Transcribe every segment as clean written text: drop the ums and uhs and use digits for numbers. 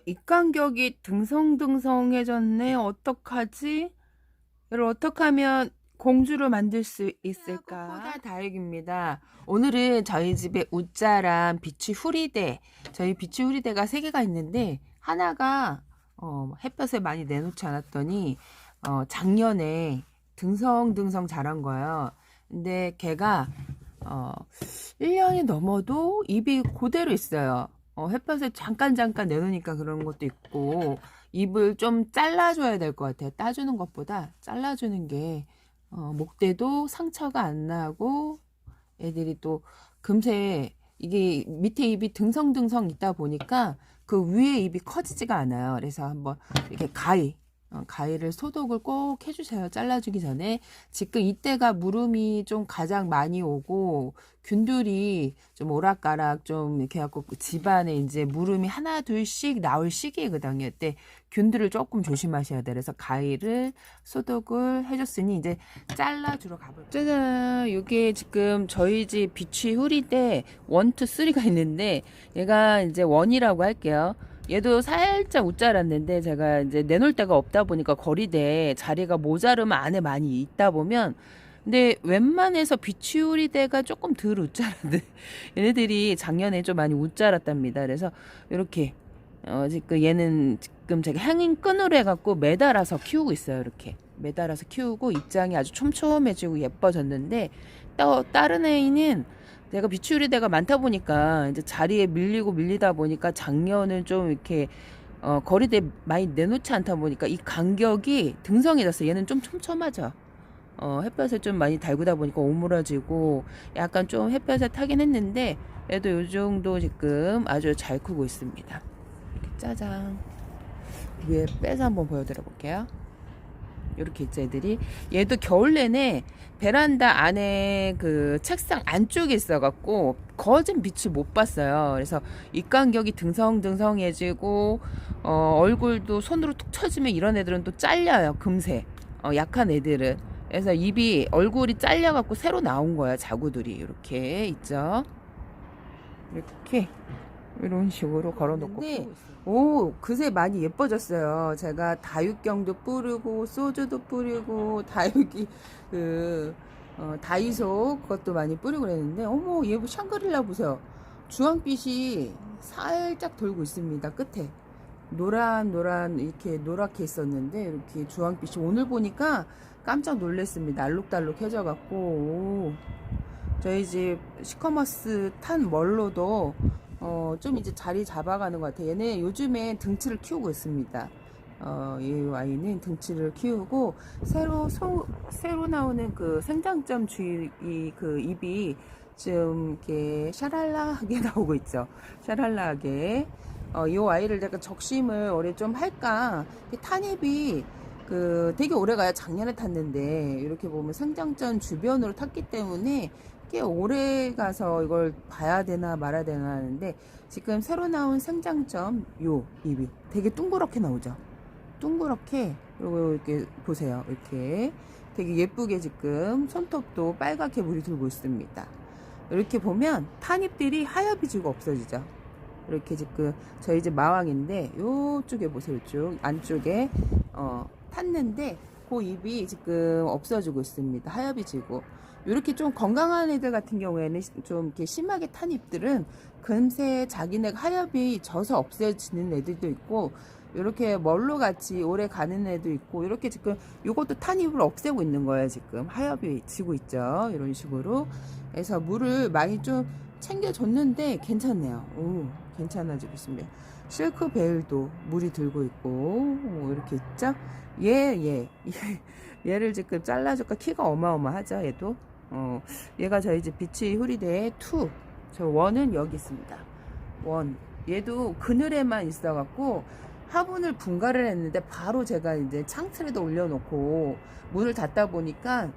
입간격이 등성등성해졌네. 어떡하지? 이걸 어떻게 하면 공주를 만들 수 있을까? 꽃보다 다육입니다. 오늘은 저희 집에 웃자랑 비치 후리대, 저희 비치 후리대가 3개가 있는데 하나가 햇볕에 많이 내놓지 않았더니 작년에 등성등성 자란 거예요. 근데 걔가 1년이 넘어도 잎이 그대로 있어요. 햇볕에 잠깐 내놓으니까 그런 것도 있고, 잎을 좀 잘라줘야 될 것 같아요. 따주는 것보다 잘라주는 게 목대도 상처가 안 나고, 애들이 또 금세 이게 밑에 잎이 등성등성 있다 보니까 그 위에 잎이 커지지가 않아요. 그래서 한번 이렇게 가위를 소독을 꼭 해주세요. 잘라주기 전에. 지금 이때가 무름이 좀 가장 많이 오고 균들이 좀 오락가락 좀 이렇게 해갖고 집안에 이제 무름이 하나 둘씩 나올 시기거든요. 이때 균들을 조금 조심하셔야 돼요. 그래서 가위를 소독을 해줬으니 이제 잘라주러 가볼게요. 짜잔, 이게 지금 저희 집 비치 후리대 1, 2, 3가 있는데 얘가 이제 1이라고 할게요. 얘도 살짝 웃자랐는데 제가 이제 내놓을 데가 없다 보니까 거리대에 자리가 모자르면 안에 많이 있다 보면, 근데 웬만해서 비치우리대가 조금 덜 웃자란데 얘네들이 작년에 좀 많이 웃자랐답니다. 그래서 이렇게 지금 얘는 지금 제가 향인 끈으로 해갖고 매달아서 키우고 있어요. 이렇게 매달아서 키우고 입장이 아주 촘촘해지고 예뻐졌는데, 또 다른 애는 내가 비추리대가 많다 보니까 이제 자리에 밀리다 보니까 작년은 좀 이렇게 거리대 많이 내놓지 않다 보니까 이 간격이 등성해졌어요. 얘는 좀 촘촘하죠. 햇볕을 좀 많이 달구다 보니까 오므라지고 약간 좀 햇볕에 타긴 했는데 얘도 요 정도 지금 아주 잘 크고 있습니다. 이렇게 짜잔. 위에 빼서 한번 보여드려 볼게요. 이렇게 있죠, 애들이. 얘도 겨울 내내 베란다 안에 그 책상 안쪽에 있어갖고 거진 빛을 못 봤어요. 그래서 입간격이 등성등성해지고 얼굴도 손으로 툭 쳐주면 이런 애들은 또 잘려요, 금세. 약한 애들은. 그래서 입이 얼굴이 잘려갖고 새로 나온 거야, 자구들이. 이렇게 있죠. 이렇게 이런 식으로 걸어놓고 키우고 있어요. 오, 그새 많이 예뻐졌어요. 제가 다육경도 뿌리고 소주도 뿌리고 다육이 다이소 그것도 많이 뿌리고 그랬는데, 어머, 얘 샹그릴라 보세요. 주황빛이 살짝 돌고 있습니다. 끝에 노란 이렇게 노랗게 있었는데 이렇게 주황빛이 오늘 보니까 깜짝 놀랐습니다. 알록달록해져 갖고. 저희 집 시커머스 탄 멀로도 좀 이제 자리 잡아가는 것 같아요. 얘는 요즘에 등치를 키우고 있습니다. 이 아이는 등치를 키우고 새로 나오는 그 생장점 주위 그 잎이 좀 이렇게 샤랄라하게 나오고 있죠. 샤랄라하게. 이 아이를 제가 적심을 올해 좀 할까. 탄잎이 되게 오래 가야 작년에 탔는데 이렇게 보면 생장점 주변으로 탔기 때문에 꽤 오래 가서 이걸 봐야 되나 말아야 되나 하는데, 지금 새로 나온 생장점 요 잎이 되게 둥그렇게 나오죠. 둥그렇게. 그리고 이렇게 보세요. 이렇게 되게 예쁘게 지금 손톱도 빨갛게 물이 들고 있습니다. 이렇게 보면 탄잎들이 하얗게 지고 없어지죠. 이렇게 지금 저희 집 마왕인데 요쪽에 보세요. 이쪽 안쪽에 탔는데 그 잎이 지금 없어지고 있습니다. 하얗게 지고. 이렇게 좀 건강한 애들 같은 경우에는 좀 이렇게 심하게 탄 잎들은 금세 자기네가 하엽이 져서 없어지는 애들도 있고, 이렇게 멀로 같이 오래 가는 애도 있고, 이렇게 지금 이것도 탄 잎을 없애고 있는 거예요. 지금 하엽이 지고 있죠. 이런 식으로. 그래서 물을 많이 좀 챙겨줬는데 괜찮네요. 오, 괜찮아지고 있습니다. 실크베일도 물이 들고 있고, 이렇게 있죠. 얘를 지금 잘라줄까. 키가 어마어마하죠. 얘도. 얘가 저희 집 비치 후리대의 2. 저 1은 여기 있습니다. 1. 얘도 그늘에만 있어갖고 화분을 분갈을 했는데 바로 제가 이제 창틀에다 올려놓고 문을 닫다 보니까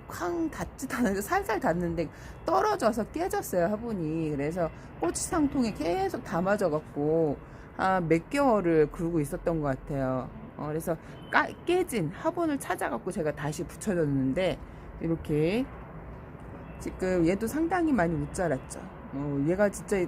쾅 닫지도 않아서 살살 닫는데 떨어져서 깨졌어요, 화분이. 그래서 고추장통에 계속 담아져갖고 몇 개월을 그러고 있었던 것 같아요. 그래서 깨진 화분을 찾아갖고 제가 다시 붙여줬는데, 이렇게 지금 얘도 상당히 많이 못 자랐죠. 얘가 진짜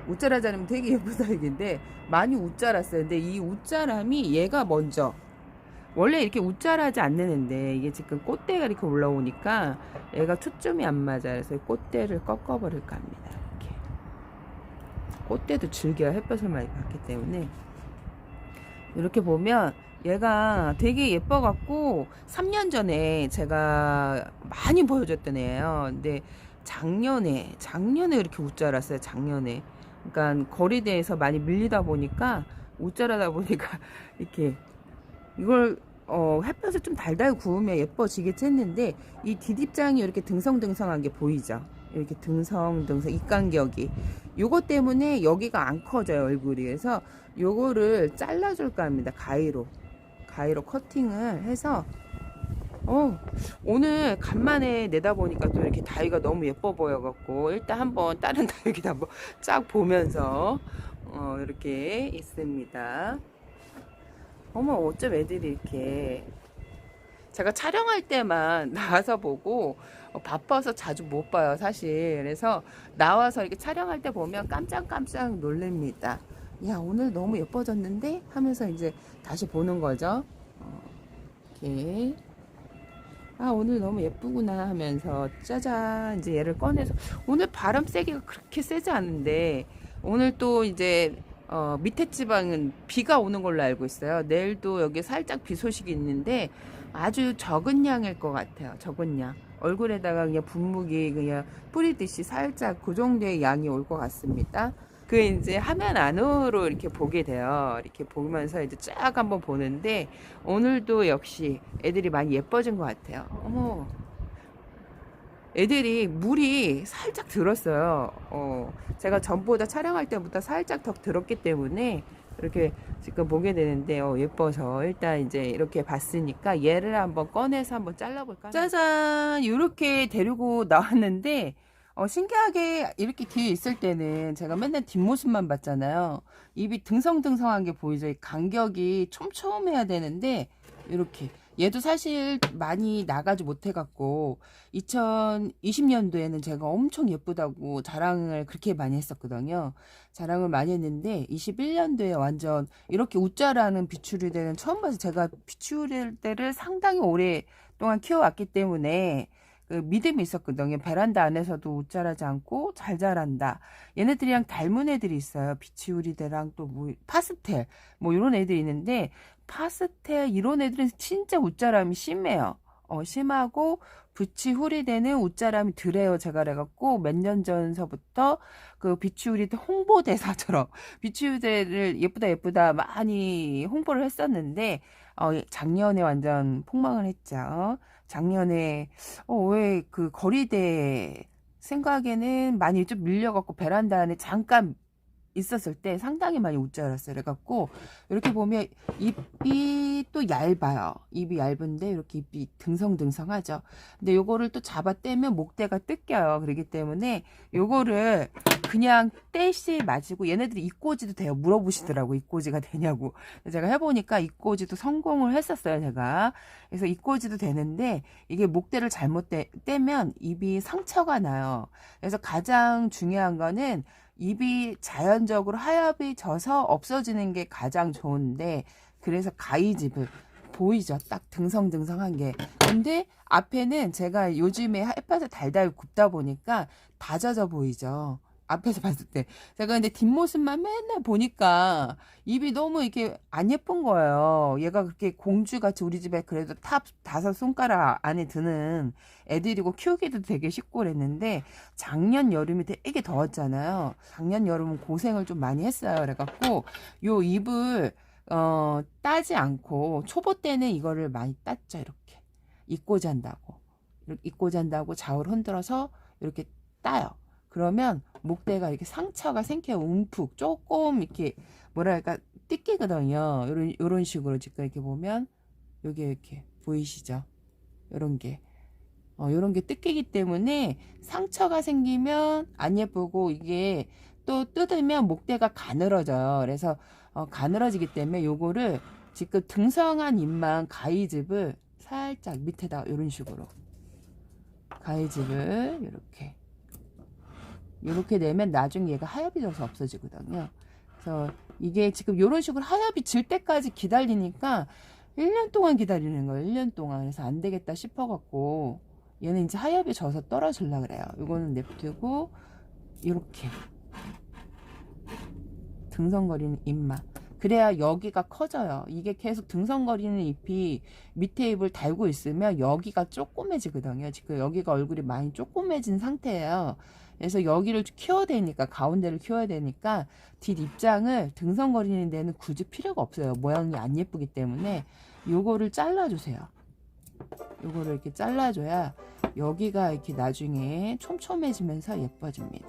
웃자라 자르면 되게 예쁘다 얘긴데 많이 웃자랐어요. 근데 이 웃자람이 얘가 먼저 원래 이렇게 웃자라지 않는데 이게 지금 꽃대가 이렇게 올라오니까 얘가 초점이 안 맞아요. 그래서 꽃대를 꺾어버릴까 합니다. 이렇게 꽃대도 즐겨야 햇볕을 많이 받기 때문에 이렇게 보면 얘가 되게 예뻐갖고 3년 전에 제가 많이 보여줬던 애예요. 근데 작년에 이렇게 웃자랐어요. 작년에. 그러니까 거리대에서 많이 밀리다 보니까 웃자라다 보니까 이렇게 이걸 햇볕을 좀 달달 구우면 예뻐지겠지 했는데 이 뒷입장이 이렇게 등성등성한 게 보이죠. 이렇게 등성등성 이 간격이 요거 때문에 여기가 안 커져요 얼굴이. 그래서 요거를 잘라줄까 합니다. 가위로 커팅을 해서 오늘 간만에 내다보니까 또 이렇게 다위가 너무 예뻐 보여갖고 일단 한번 다른 다위기도 한번 쫙 보면서 이렇게 있습니다. 어머 어쩜 애들이 이렇게 제가 촬영할 때만 나와서 보고 바빠서 자주 못 봐요 사실. 그래서 나와서 이렇게 촬영할 때 보면 깜짝깜짝 놀랍니다. 야 오늘 너무 예뻐졌는데 하면서 이제 다시 보는 거죠. 이렇게 아 오늘 너무 예쁘구나 하면서 짜잔 이제 얘를 꺼내서 오늘 바람 세기가 그렇게 세지 않은데 오늘 또 이제 밑에 지방은 비가 오는 걸로 알고 있어요. 내일도 여기 살짝 비 소식이 있는데 아주 적은 양일 것 같아요. 적은 양. 얼굴에다가 그냥 분무기 그냥 뿌리듯이 살짝 그 정도의 양이 올 것 같습니다. 그 이제 화면 안으로 이렇게 보게 돼요. 이렇게 보면서 이제 쫙 한번 보는데 오늘도 역시 애들이 많이 예뻐진 것 같아요. 어머. 애들이 물이 살짝 들었어요. 제가 전보다 촬영할 때보다 살짝 더 들었기 때문에 이렇게 지금 보게 되는데 예뻐서 일단 이제 이렇게 봤으니까 얘를 한번 꺼내서 한번 잘라볼까. 짜잔 이렇게 데리고 나왔는데 신기하게 이렇게 뒤에 있을 때는 제가 맨날 뒷모습만 봤잖아요. 입이 등성등성한 게 보이죠. 간격이 촘촘해야 되는데 이렇게 얘도 사실 많이 나가지 못해갖고 2020년도에는 제가 엄청 예쁘다고 자랑을 그렇게 많이 했었거든요. 자랑을 많이 했는데 21년도에 완전 이렇게 웃자라는 비추리대는 처음 봐서 제가 비추리대를 상당히 오랫동안 키워왔기 때문에 그 믿음이 있었거든요. 베란다 안에서도 웃자라지 않고 잘 자란다. 얘네들이랑 닮은 애들이 있어요. 비치우리대랑 또 뭐 파스텔 뭐 이런 애들이 있는데 파스텔 이런 애들은 진짜 웃자람이 심해요. 심하고 비치우리대는 웃자람이 덜해요. 제가 그래갖고 몇 년 전서부터 그 비치우리대 홍보대사처럼 비치우리대를 예쁘다 많이 홍보를 했었는데 작년에 완전 폭망을 했죠. 작년에 왜 그 거리대 생각에는 많이 좀 밀려갖고 베란다 안에 잠깐 있었을 때 상당히 많이 웃자랐어요. 그래갖고 이렇게 보면 입이 또 얇아요. 입이 얇은데 이렇게 입이 등성등성하죠. 근데 요거를 또 잡아 떼면 목대가 뜯겨요. 그렇기 때문에 요거를 그냥 떼시 맞이고 얘네들이 입꼬지도 돼요. 물어보시더라고 입꼬지가 되냐고. 제가 해보니까 입꼬지도 성공을 했었어요. 제가. 그래서 입꼬지도 되는데 이게 목대를 잘못 떼면 입이 상처가 나요. 그래서 가장 중요한 거는 입이 자연적으로 하엽이 져서 없어지는 게 가장 좋은데 그래서 가위집을 보이죠? 딱 등성등성한 게. 근데 앞에는 제가 요즘에 햇볕을 달달 굽다 보니까 다 젖어 보이죠? 앞에서 봤을 때. 제가 근데 뒷모습만 맨날 보니까 입이 너무 이렇게 안 예쁜 거예요. 얘가 그렇게 공주같이 우리 집에 그래도 탑 5손가락 안에 드는 애들이고 키우기도 되게 쉽고 그랬는데 작년 여름이 되게 더웠잖아요. 작년 여름은 고생을 좀 많이 했어요. 그래갖고 요 입을 따지 않고 초보 때는 이거를 많이 땄죠. 이렇게 입꼬지 한다고 좌우를 흔들어서 이렇게 따요. 그러면 목대가 이렇게 상처가 생겨요. 움푹 조금 이렇게 뭐랄까 뜯기거든요. 요런 식으로 지금 이렇게 보면 여기 이렇게 보이시죠? 요런 게 뜯기기 때문에 상처가 생기면 안 예쁘고 이게 또 뜯으면 목대가 가늘어져요. 그래서 가늘어지기 때문에 요거를 지금 등성한 입만 가위집을 살짝 밑에다 이런 식으로 가위집을 이렇게 이렇게 내면 나중에 얘가 하엽이 져서 없어지거든요. 그래서 이게 지금 이런 식으로 하엽이 질 때까지 기다리니까 1년 동안 기다리는 거예요. 1년 동안. 그래서 안 되겠다 싶어갖고 얘는 이제 하엽이 져서 떨어질라 그래요. 이거는 냅두고 이렇게 등성거리는 잎만. 그래야 여기가 커져요. 이게 계속 등성거리는 잎이 밑에 잎을 달고 있으면 여기가 쪼꼬매지거든요. 지금 여기가 얼굴이 많이 쪼꼬매진 상태예요. 그래서 여기를 키워야 되니까, 가운데를 키워야 되니까 뒷입장을 등성거리는 데는 굳이 필요가 없어요. 모양이 안 예쁘기 때문에 요거를 잘라주세요. 요거를 이렇게 잘라줘야 여기가 이렇게 나중에 촘촘해지면서 예뻐집니다.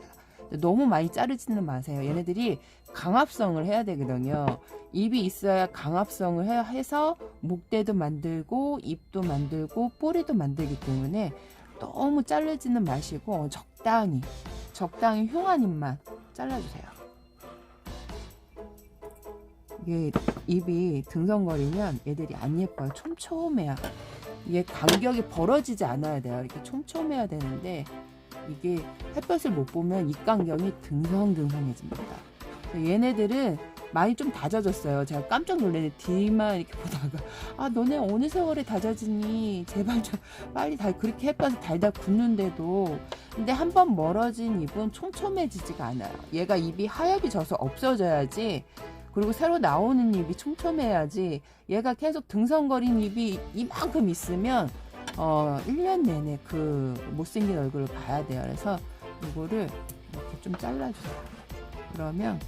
너무 많이 자르지는 마세요. 얘네들이 강압성을 해야 되거든요. 잎이 있어야 강압성을 해서 목대도 만들고 잎도 만들고 뿌리도 만들기 때문에 너무 자르지는 마시고 적당히 흉한 잎만 잘라주세요. 이게 잎이 등성거리면 얘들이 안 예뻐요. 촘촘해야. 이게 간격이 벌어지지 않아야 돼요. 이렇게 촘촘해야 되는데 이게 햇볕을 못 보면 잎 간격이 등성등성해집니다. 얘네들은 많이 좀 다져졌어요. 제가 깜짝 놀랐는데 뒤만 이렇게 보다가 아 너네 어느 세월에 다져지니 제발 좀 빨리 그렇게 햇볕에 달달 굳는데도. 근데 한번 멀어진 잎은 촘촘해지지가 않아요. 얘가 잎이 하얗게 져서 없어져야지, 그리고 새로 나오는 잎이 촘촘해야지. 얘가 계속 등성거린 잎이 이만큼 있으면 1년 내내 그 못생긴 얼굴을 봐야 돼요. 그래서 이거를 이렇게 좀 잘라주세요. 그러면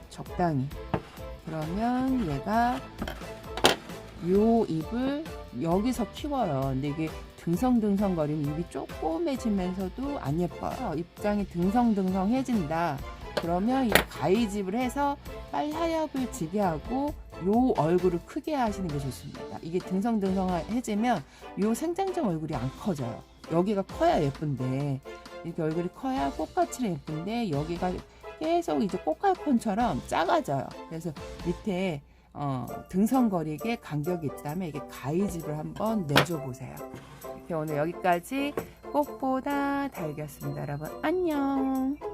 적당히. 그러면 얘가 요 잎을 여기서 키워요. 근데 이게 등성등성거리면 잎이 조그매지면서도 안 예뻐요. 입장이 등성등성해진다. 그러면 이 가위집을 해서 빨리 하엽을 지게 하고 요 얼굴을 크게 하시는 게 좋습니다. 이게 등성등성해지면 요 생장점 얼굴이 안 커져요. 여기가 커야 예쁜데, 이렇게 얼굴이 커야 꽃같이 예쁜데 여기가 계속 이제 꽃갈콘처럼 작아져요. 그래서 밑에 등성거리게 간격이 있다면 이게 가위집을 한번 내줘 보세요. 이렇게 오늘 여기까지 꽃보다 달걀이었습니다. 여러분 안녕.